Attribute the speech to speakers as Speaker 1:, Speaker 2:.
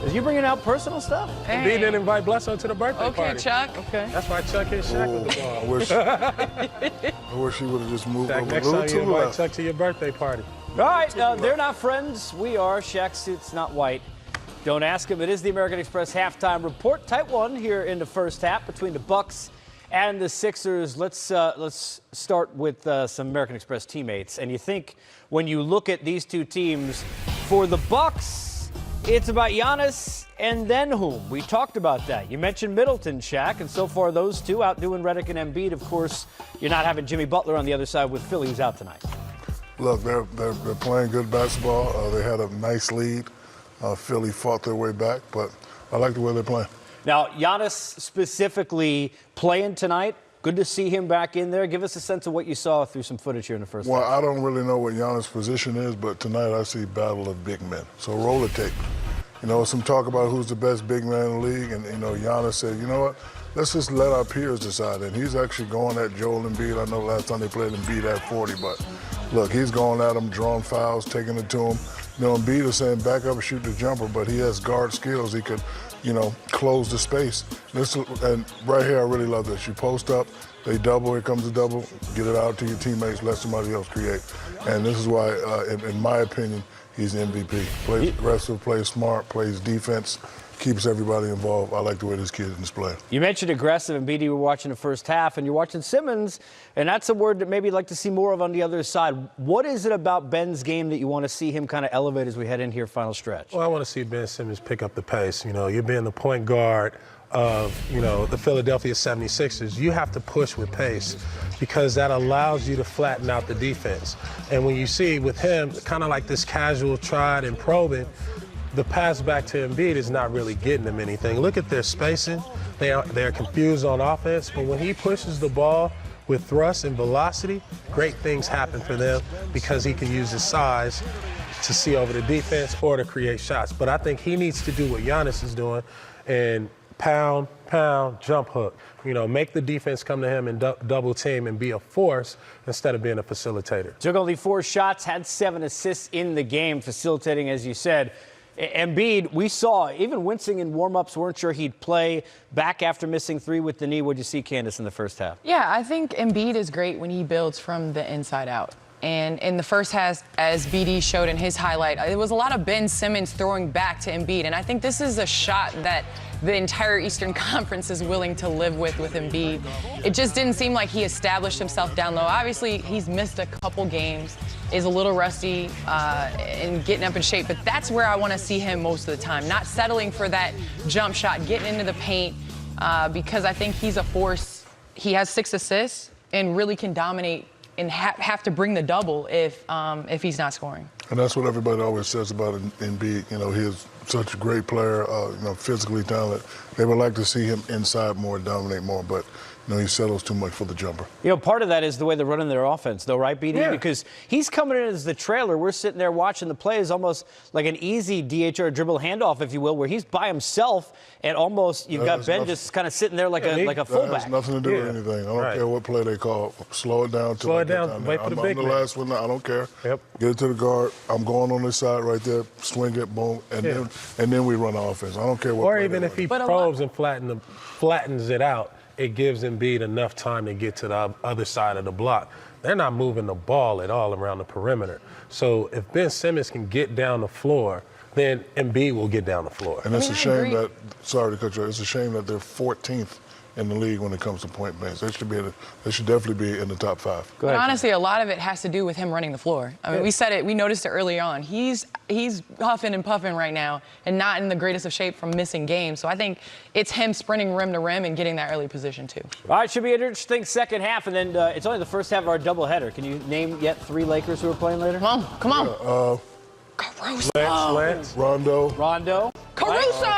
Speaker 1: Is you bringing out personal stuff?
Speaker 2: Hey.
Speaker 3: Embiid didn't invite Bledsoe to the birthday party.
Speaker 2: Okay, Chuck.
Speaker 1: Okay.
Speaker 3: That's why Chuck hit Shaq with the ball.
Speaker 4: I wish he would have just moved
Speaker 3: Shaq,
Speaker 4: over a
Speaker 3: next
Speaker 4: little
Speaker 3: time
Speaker 4: to
Speaker 3: you
Speaker 4: the
Speaker 3: invite
Speaker 4: left.
Speaker 3: Chuck to your birthday party.
Speaker 1: All right, they're not friends. We are. Shaq's suit's not white. Don't ask him. It is the American Express halftime report. Tight one here in the first half between the Bucks and the Sixers. Let's start with some American Express teammates. And you think when you look at these two teams, for the Bucks, it's about Giannis and then whom? We talked about that. You mentioned Middleton, Shaq, and so far those two outdoing Redick and Embiid. Of course, you're not having Jimmy Butler on the other side with Philly, who's out tonight.
Speaker 4: Look, they're playing good basketball. They had a nice lead. Philly fought their way back, but I like the way they're playing.
Speaker 1: Now, Giannis specifically playing tonight. Good to see him back in there. Give us a sense of what you saw through some footage here in the first half.
Speaker 4: Well, I don't really know what Giannis' position is, but tonight I see battle of big men. So roll the tape. You know, some talk about who's the best big man in the league, and, you know, Giannis said, you know what, let's just let our peers decide. And he's actually going at Joel Embiid. I know last time they played Embiid at 40, but look, he's going at him, drawing fouls, taking it to him. You know, Embiid is saying back up and shoot the jumper, but he has guard skills. He could, you know, close the space. And right here, I really love this. You post up, they double, here comes the double, get it out to your teammates, let somebody else create. And this is why, in my opinion, he's the MVP. Plays aggressive, plays smart, plays defense, keeps everybody involved. I like the way this kid is playing.
Speaker 1: You mentioned aggressive, Embiid. You were watching the first half, and you're watching Simmons, and that's a word that maybe you'd like to see more of on the other side. What is it about Ben's game that you want to see him kind of elevate as we head in here final stretch?
Speaker 3: Well, I want to see Ben Simmons pick up the pace. You know, you're being the point guard of, you know, the Philadelphia 76ers. You have to push with pace because that allows you to flatten out the defense. And when you see with him, kind of like this casual tried and probing, the pass back to Embiid is not really getting them anything. Look at their spacing. They're confused on offense, but when he pushes the ball with thrust and velocity, great things happen for them because he can use his size to see over the defense or to create shots. But I think he needs to do what Giannis is doing and pound, jump hook. You know, make the defense come to him and double team and be a force instead of being a facilitator.
Speaker 1: Took only 4 shots, had 7 assists in the game, facilitating, as you said. Embiid, we saw, even wincing in warm-ups, weren't sure he'd play. Back after missing 3 with the knee. What'd you see, Candace, in the first half?
Speaker 2: Yeah, I think Embiid is great when he builds from the inside out. And in the first half, as BD showed in his highlight, it was a lot of Ben Simmons throwing back to Embiid. And I think this is a shot that the entire Eastern Conference is willing to live with Embiid. It just didn't seem like he established himself down low. Obviously, he's missed a couple games, is a little rusty in getting up in shape. But that's where I want to see him most of the time, not settling for that jump shot, getting into the paint, because I think he's a force. He has 6 assists and really can dominate and have to bring the double if he's not scoring.
Speaker 4: And that's what everybody always says about Embiid. You know, he is such a great player, you know, physically talented. They would like to see him inside more, dominate more, but, you know, he settles too much for the jumper.
Speaker 1: You know, part of that is the way they're running their offense, though, right, BD?
Speaker 3: Yeah.
Speaker 1: Because he's coming in as the trailer. We're sitting there watching the plays, almost like an easy DHR dribble handoff, if you will, where he's by himself and almost you've got Ben just kind of sitting there like a
Speaker 4: That
Speaker 1: fullback.
Speaker 4: has nothing to do with anything. I don't care what play they call. Slow it down.
Speaker 3: Slow it down. Wait for the big
Speaker 4: I'm the last one. I don't care.
Speaker 3: Yep.
Speaker 4: Get it to the guard. I'm going on this side right there. Swing it, boom, and then we run the offense. I don't care what.
Speaker 3: Or even if he probes and flattens it out, it gives Embiid enough time to get to the other side of the block. They're not moving the ball at all around the perimeter. So if Ben Simmons can get down the floor, then Embiid will get down the floor.
Speaker 4: And it's a shame that, sorry to cut you off, it's a shame that they're 14th in the league when it comes to point blanks. They should definitely be in the top 5.
Speaker 2: But honestly, a lot of it has to do with him running the floor. I mean, we said it, we noticed it early on. He's huffing and puffing right now and not in the greatest of shape from missing games. So I think it's him sprinting rim to rim and getting that early position too.
Speaker 1: All right, should be an interesting second half, and then it's only the first half of our doubleheader. Can you name yet 3 Lakers who are playing later?
Speaker 2: Come on.
Speaker 4: Yeah,
Speaker 2: Caruso.
Speaker 3: Lance.
Speaker 4: Rondo.
Speaker 1: Rondo.
Speaker 2: Caruso.